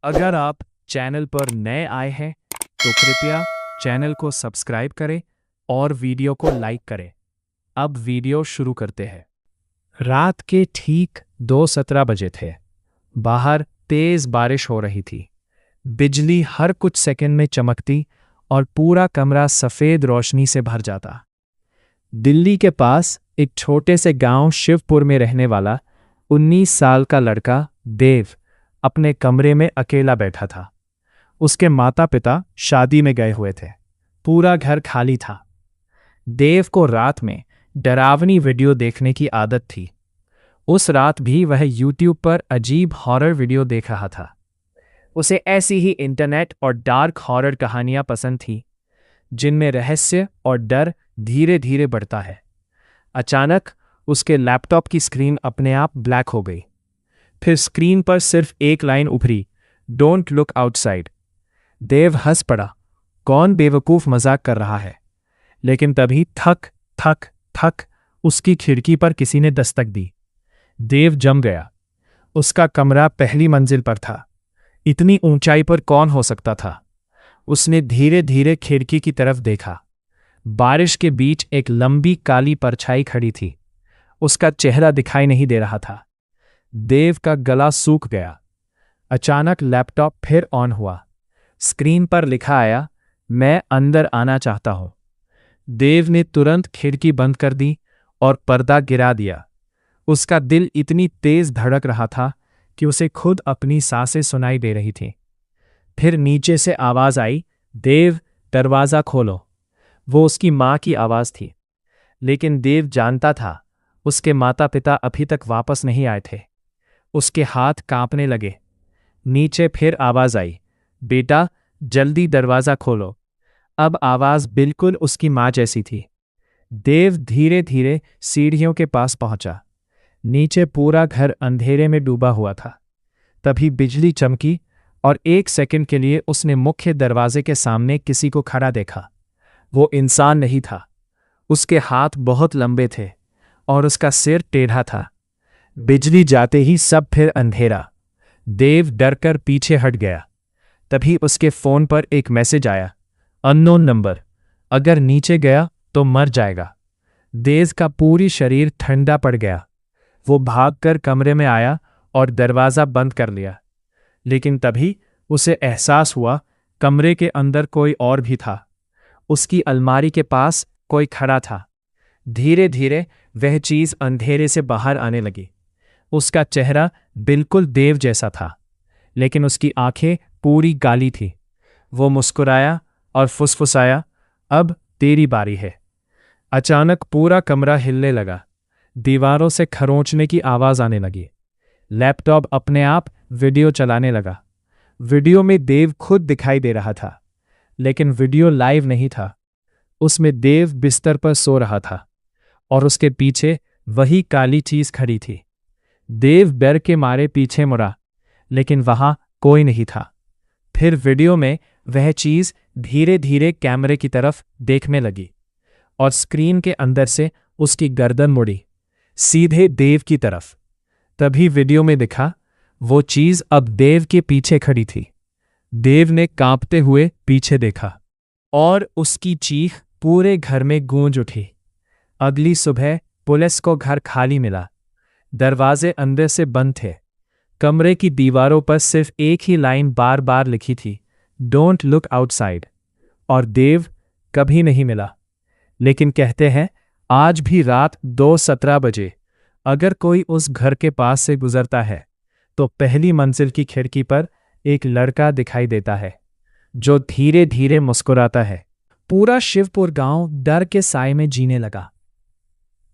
अगर आप चैनल पर नए आए हैं तो कृपया चैनल को सब्सक्राइब करें और वीडियो को लाइक करें। अब वीडियो शुरू करते हैं। रात के ठीक 2:17 बजे थे। बाहर तेज बारिश हो रही थी। बिजली हर कुछ सेकंड में चमकती और पूरा कमरा सफेद रोशनी से भर जाता। दिल्ली के पास एक छोटे से गांव शिवपुर में रहने वाला 19 साल का लड़का देव अपने कमरे में अकेला बैठा था। उसके माता पिता शादी में गए हुए थे। पूरा घर खाली था। देव को रात में डरावनी वीडियो देखने की आदत थी। उस रात भी वह यूट्यूब पर अजीब हॉरर वीडियो देख रहा था। उसे ऐसी ही इंटरनेट और डार्क हॉरर कहानियां पसंद थी, जिनमें रहस्य और डर धीरे धीरे बढ़ता है। अचानक उसके लैपटॉप की स्क्रीन अपने आप ब्लैक हो गई। फिर स्क्रीन पर सिर्फ एक लाइन उभरी, डोंट लुक आउटसाइड। देव हंस पड़ा। कौन बेवकूफ मजाक कर रहा है? लेकिन तभी थक थक थक उसकी खिड़की पर किसी ने दस्तक दी। देव जम गया। उसका कमरा पहली मंजिल पर था। इतनी ऊंचाई पर कौन हो सकता था? उसने धीरे धीरे खिड़की की तरफ देखा। बारिश के बीच एक लंबी काली परछाई खड़ी थी। उसका चेहरा दिखाई नहीं दे रहा था। देव का गला सूख गया। अचानक लैपटॉप फिर ऑन हुआ। स्क्रीन पर लिखा आया, मैं अंदर आना चाहता हूं। देव ने तुरंत खिड़की बंद कर दी और पर्दा गिरा दिया। उसका दिल इतनी तेज धड़क रहा था कि उसे खुद अपनी सांसें सुनाई दे रही थीं। फिर नीचे से आवाज आई, देव दरवाज़ा खोलो। वो उसकी माँ की आवाज़ थी। लेकिन देव जानता था उसके माता पिता अभी तक वापस नहीं आए थे। उसके हाथ कांपने लगे। नीचे फिर आवाज आई, बेटा जल्दी दरवाज़ा खोलो। अब आवाज़ बिल्कुल उसकी माँ जैसी थी। देव धीरे धीरे सीढ़ियों के पास पहुंचा। नीचे पूरा घर अंधेरे में डूबा हुआ था। तभी बिजली चमकी और एक सेकंड के लिए उसने मुख्य दरवाजे के सामने किसी को खड़ा देखा। वो इंसान नहीं था। उसके हाथ बहुत लंबे थे और उसका सिर टेढ़ा था। बिजली जाते ही सब फिर अंधेरा। देव डरकर पीछे हट गया। तभी उसके फोन पर एक मैसेज आया, अननोन नंबर, अगर नीचे गया तो मर जाएगा। देव का पूरी शरीर ठंडा पड़ गया। वो भागकर कमरे में आया और दरवाज़ा बंद कर लिया। लेकिन तभी उसे एहसास हुआ कमरे के अंदर कोई और भी था। उसकी अलमारी के पास कोई खड़ा था। धीरे धीरे वह चीज़ अंधेरे से बाहर आने लगी। उसका चेहरा बिल्कुल देव जैसा था, लेकिन उसकी आंखें पूरी काली थी। वो मुस्कुराया और फुसफुसाया, अब तेरी बारी है। अचानक पूरा कमरा हिलने लगा। दीवारों से खरोंचने की आवाज़ आने लगी। लैपटॉप अपने आप वीडियो चलाने लगा। वीडियो में देव खुद दिखाई दे रहा था, लेकिन वीडियो लाइव नहीं था। उसमें देव बिस्तर पर सो रहा था और उसके पीछे वही काली चीज़ खड़ी थी। देव डर के मारे पीछे मुड़ा, लेकिन वहां कोई नहीं था। फिर वीडियो में वह चीज़ धीरे धीरे कैमरे की तरफ देखने लगी और स्क्रीन के अंदर से उसकी गर्दन मुड़ी, सीधे देव की तरफ। तभी वीडियो में दिखा, वो चीज़ अब देव के पीछे खड़ी थी। देव ने कांपते हुए पीछे देखा और उसकी चीख पूरे घर में गूंज उठी। अगली सुबह पुलिस को घर खाली मिला। दरवाजे अंदर से बंद थे। कमरे की दीवारों पर सिर्फ एक ही लाइन बार बार लिखी थी, डोंट लुक आउटसाइड। और देव कभी नहीं मिला। लेकिन कहते हैं, आज भी रात 2:17 बजे अगर कोई उस घर के पास से गुजरता है तो पहली मंजिल की खिड़की पर एक लड़का दिखाई देता है, जो धीरे धीरे मुस्कुराता है। पूरा शिवपुर गांव डर के साए में जीने लगा।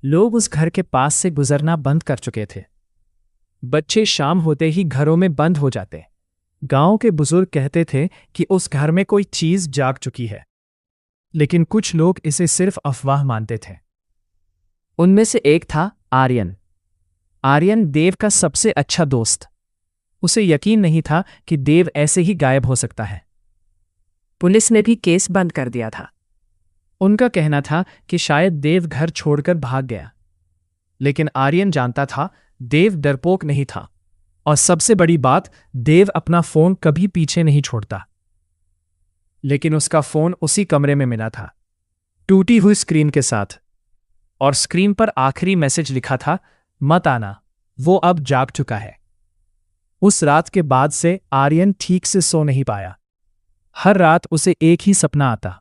लोग उस घर के पास से गुजरना बंद कर चुके थे। बच्चे शाम होते ही घरों में बंद हो जाते। गांव के बुजुर्ग कहते थे कि उस घर में कोई चीज जाग चुकी है, लेकिन कुछ लोग इसे सिर्फ अफवाह मानते थे। उनमें से एक था आर्यन। आर्यन देव का सबसे अच्छा दोस्त। उसे यकीन नहीं था कि देव ऐसे ही गायब हो सकता है। पुलिस ने भी केस बंद कर दिया था। उनका कहना था कि शायद देव घर छोड़कर भाग गया। लेकिन आर्यन जानता था देव डरपोक नहीं था। और सबसे बड़ी बात, देव अपना फोन कभी पीछे नहीं छोड़ता। लेकिन उसका फोन उसी कमरे में मिला था, टूटी हुई स्क्रीन के साथ। और स्क्रीन पर आखिरी मैसेज लिखा था, मत आना, वो अब जाग चुका है। उस रात के बाद से आर्यन ठीक से सो नहीं पाया। हर रात उसे एक ही सपना आता।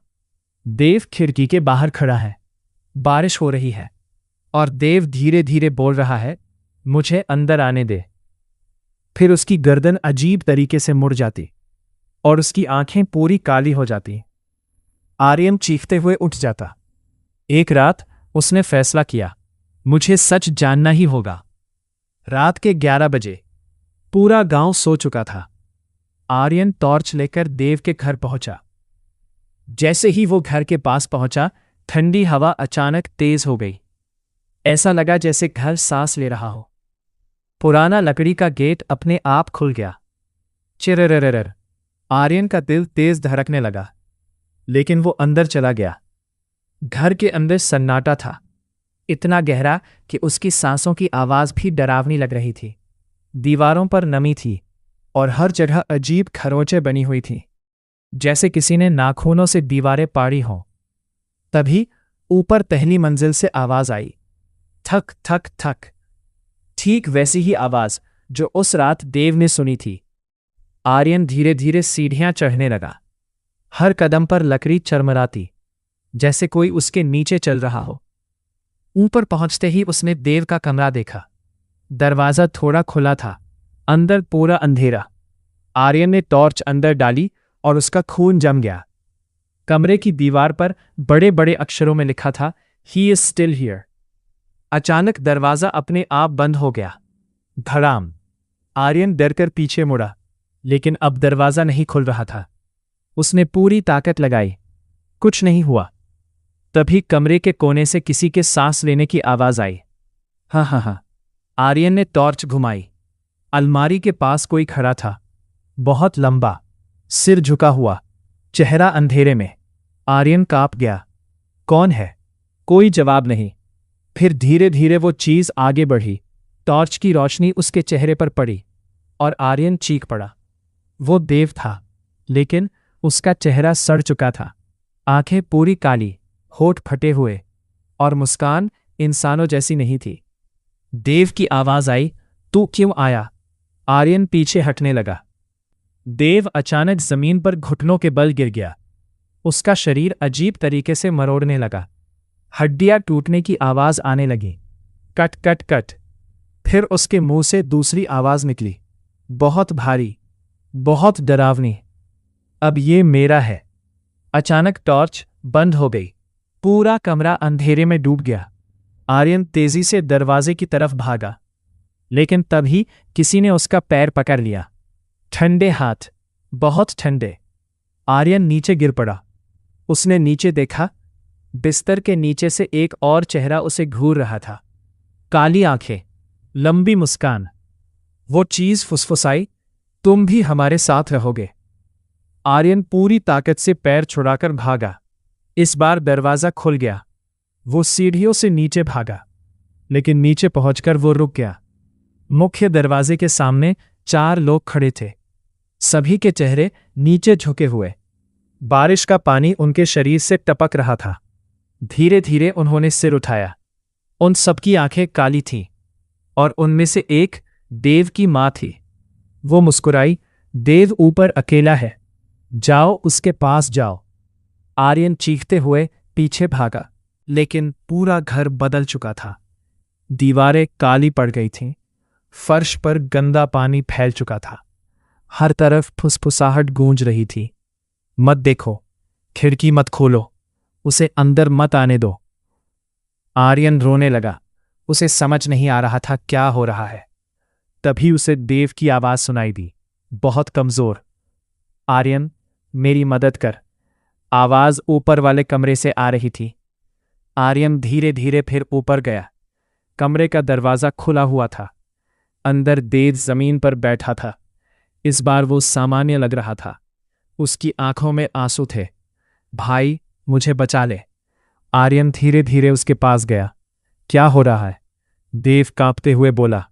देव खिड़की के बाहर खड़ा है, बारिश हो रही है, और देव धीरे धीरे बोल रहा है, मुझे अंदर आने दे। फिर उसकी गर्दन अजीब तरीके से मुड़ जाती और उसकी आंखें पूरी काली हो जाती। आर्यन चीखते हुए उठ जाता। एक रात उसने फैसला किया, मुझे सच जानना ही होगा। रात के 11 बजे पूरा गांव सो चुका था। आर्यन टॉर्च लेकर देव के घर पहुंचा। जैसे ही वो घर के पास पहुंचा, ठंडी हवा अचानक तेज हो गई। ऐसा लगा जैसे घर सांस ले रहा हो। पुराना लकड़ी का गेट अपने आप खुल गया। चिररररर, आर्यन का दिल तेज धड़कने लगा, लेकिन वो अंदर चला गया। घर के अंदर सन्नाटा था, इतना गहरा कि उसकी सांसों की आवाज भी डरावनी लग रही थी। दीवारों पर नमी थी और हर जगह अजीब खरोंचें बनी हुई थीं, जैसे किसी ने नाखूनों से दीवारें पाड़ी हों। तभी ऊपर पहली मंजिल से आवाज आई, थक थक थक। ठीक वैसी ही आवाज जो उस रात देव ने सुनी थी। आर्यन धीरे धीरे सीढ़ियां चढ़ने लगा। हर कदम पर लकड़ी चरमराती, जैसे कोई उसके नीचे चल रहा हो। ऊपर पहुंचते ही उसने देव का कमरा देखा। दरवाजा थोड़ा खुला था, अंदर पूरा अंधेरा। आर्यन ने टॉर्च अंदर डाली और उसका खून जम गया। कमरे की दीवार पर बड़े बड़े अक्षरों में लिखा था, ही इज स्टिल हियर। अचानक दरवाजा अपने आप बंद हो गया। धड़ाम। आर्यन डरकर पीछे मुड़ा, लेकिन अब दरवाजा नहीं खुल रहा था। उसने पूरी ताकत लगाई, कुछ नहीं हुआ। तभी कमरे के कोने से किसी के सांस लेने की आवाज आई। हाँ हाँ हाँ। आर्यन ने टॉर्च घुमाई। अलमारी के पास कोई खड़ा था, बहुत लंबा, सिर झुका हुआ, चेहरा अंधेरे में। आर्यन कांप गया। कौन है? कोई जवाब नहीं। फिर धीरे धीरे वो चीज आगे बढ़ी। टॉर्च की रोशनी उसके चेहरे पर पड़ी और आर्यन चीख पड़ा। वो देव था, लेकिन उसका चेहरा सड़ चुका था। आंखें पूरी काली, होठ फटे हुए, और मुस्कान इंसानों जैसी नहीं थी। देव की आवाज आई, तू क्यों आया? आर्यन पीछे हटने लगा। देव अचानक जमीन पर घुटनों के बल गिर गया। उसका शरीर अजीब तरीके से मरोड़ने लगा। हड्डियां टूटने की आवाज आने लगी, कट कट कट। फिर उसके मुंह से दूसरी आवाज निकली, बहुत भारी, बहुत डरावनी, अब ये मेरा है। अचानक टॉर्च बंद हो गई। पूरा कमरा अंधेरे में डूब गया। आर्यन तेजी से दरवाजे की तरफ भागा, लेकिन तभी किसी ने उसका पैर पकड़ लिया। ठंडे हाथ, बहुत ठंडे। आर्यन नीचे गिर पड़ा। उसने नीचे देखा। बिस्तर के नीचे से एक और चेहरा उसे घूर रहा था। काली आंखें, लंबी मुस्कान। वो चीज फुसफुसाई, तुम भी हमारे साथ रहोगे। आर्यन पूरी ताकत से पैर छुड़ाकर भागा। इस बार दरवाजा खुल गया। वो सीढ़ियों से नीचे भागा, लेकिन नीचे पहुंचकर वो रुक गया। मुख्य दरवाजे के सामने 4 लोग खड़े थे, सभी के चेहरे नीचे झुके हुए। बारिश का पानी उनके शरीर से टपक रहा था। धीरे धीरे उन्होंने सिर उठाया। उन सबकी आंखें काली थीं, और उनमें से एक देव की मां थी। वो मुस्कुराई, देव ऊपर अकेला है, जाओ उसके पास जाओ। आर्यन चीखते हुए पीछे भागा, लेकिन पूरा घर बदल चुका था। दीवारें काली पड़ गई थीं, फर्श पर गंदा पानी फैल चुका था। हर तरफ फुसफुसाहट गूंज रही थी, मत देखो, खिड़की मत खोलो, उसे अंदर मत आने दो। आर्यन रोने लगा। उसे समझ नहीं आ रहा था क्या हो रहा है। तभी उसे देव की आवाज सुनाई दी, बहुत कमजोर। आर्यन, मेरी मदद कर। आवाज ऊपर वाले कमरे से आ रही थी। आर्यन धीरे धीरे फिर ऊपर गया। कमरे का दरवाजा खुला हुआ था। अंदर देव जमीन पर बैठा था। इस बार वो सामान्य लग रहा था। उसकी आंखों में आंसू थे। भाई, मुझे बचा ले। आर्यन धीरे धीरे उसके पास गया। क्या हो रहा है? देव कांपते हुए बोला,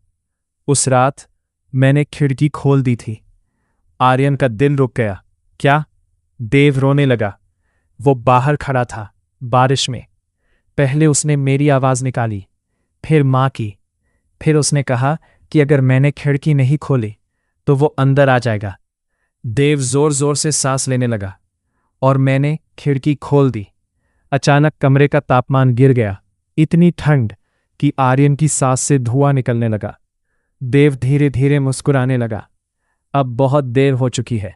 उस रात मैंने खिड़की खोल दी थी। आर्यन का दिल रुक गया। क्या? देव रोने लगा। वो बाहर खड़ा था, बारिश में। पहले उसने मेरी आवाज निकाली, फिर माँ की। फिर उसने कहा कि अगर मैंने खिड़की नहीं खोली तो वो अंदर आ जाएगा। देव जोर जोर से सांस लेने लगा और मैंने खिड़की खोल दी। अचानक कमरे का तापमान गिर गया। इतनी ठंड कि आर्यन की सांस से धुआं निकलने लगा। देव धीरे धीरे मुस्कुराने लगा। अब बहुत देर हो चुकी है।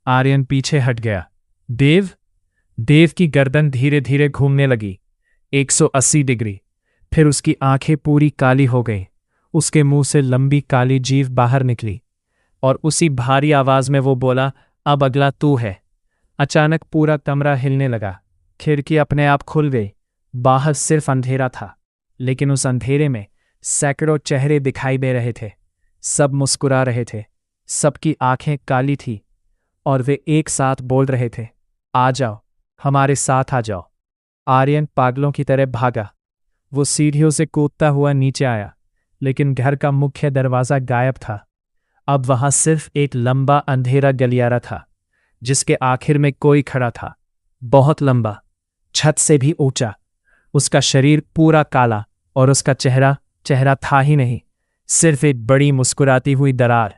आर्यन पीछे हट गया। देव? देव की गर्दन धीरे धीरे घूमने लगी, 180 डिग्री। फिर उसकी आंखें पूरी काली हो गईं। उसके मुंह से लंबी काली जीभ बाहर निकली और उसी भारी आवाज में वो बोला, अब अगला तू है। अचानक पूरा कमरा हिलने लगा। खिड़की अपने आप खुल गई। बाहर सिर्फ अंधेरा था, लेकिन उस अंधेरे में सैकड़ों चेहरे दिखाई दे रहे थे। सब मुस्कुरा रहे थे, सबकी आंखें काली थी और वे एक साथ बोल रहे थे, आ जाओ, हमारे साथ आ जाओ। आर्यन पागलों की तरह भागा। वो सीढ़ियों से कूदता हुआ नीचे आया, लेकिन घर का मुख्य दरवाज़ा गायब था। अब वहां सिर्फ एक लंबा अंधेरा गलियारा था, जिसके आखिर में कोई खड़ा था, बहुत लंबा, छत से भी ऊंचा। उसका शरीर पूरा काला और उसका चेहरा था ही नहीं, सिर्फ एक बड़ी मुस्कुराती हुई दरार।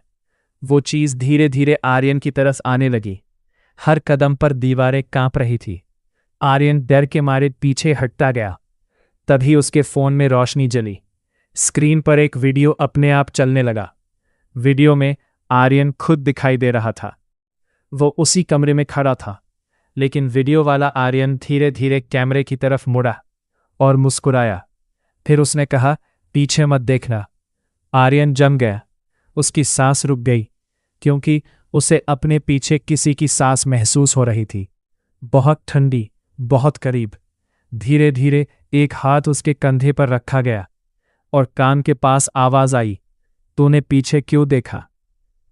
वो चीज धीरे धीरे आर्यन की तरफ आने लगी। हर कदम पर दीवारें कांप रही थी। आर्यन डर के मारे पीछे हटता गया। तभी उसके फोन में रोशनी जली। स्क्रीन पर एक वीडियो अपने आप चलने लगा। वीडियो में आर्यन खुद दिखाई दे रहा था। वो उसी कमरे में खड़ा था, लेकिन वीडियो वाला आर्यन धीरे धीरे कैमरे की तरफ मुड़ा और मुस्कुराया। फिर उसने कहा, पीछे मत देखना। आर्यन जम गया। उसकी सांस रुक गई, क्योंकि उसे अपने पीछे किसी की सांस महसूस हो रही थी, बहुत ठंडी, बहुत करीब। धीरे धीरे एक हाथ उसके कंधे पर रखा गया और कान के पास आवाज आई, तूने पीछे क्यों देखा?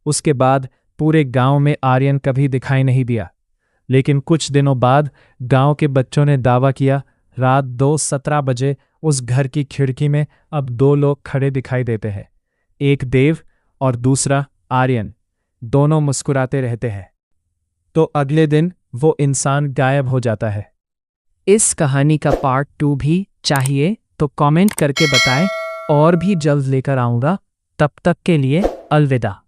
उसके बाद पूरे गांव में आर्यन कभी दिखाई नहीं दिया। लेकिन कुछ दिनों बाद गांव के बच्चों ने दावा किया, रात 2:17 बजे उस घर की खिड़की में अब 2 लोग खड़े दिखाई देते हैं, एक देव और दूसरा आर्यन। दोनों मुस्कुराते रहते हैं। तो अगले दिन वो इंसान गायब हो जाता है। इस कहानी का पार्ट 2 भी चाहिए तो कमेंट करके बताएं, और भी जल्द लेकर आऊंगा। तब तक के लिए अलविदा।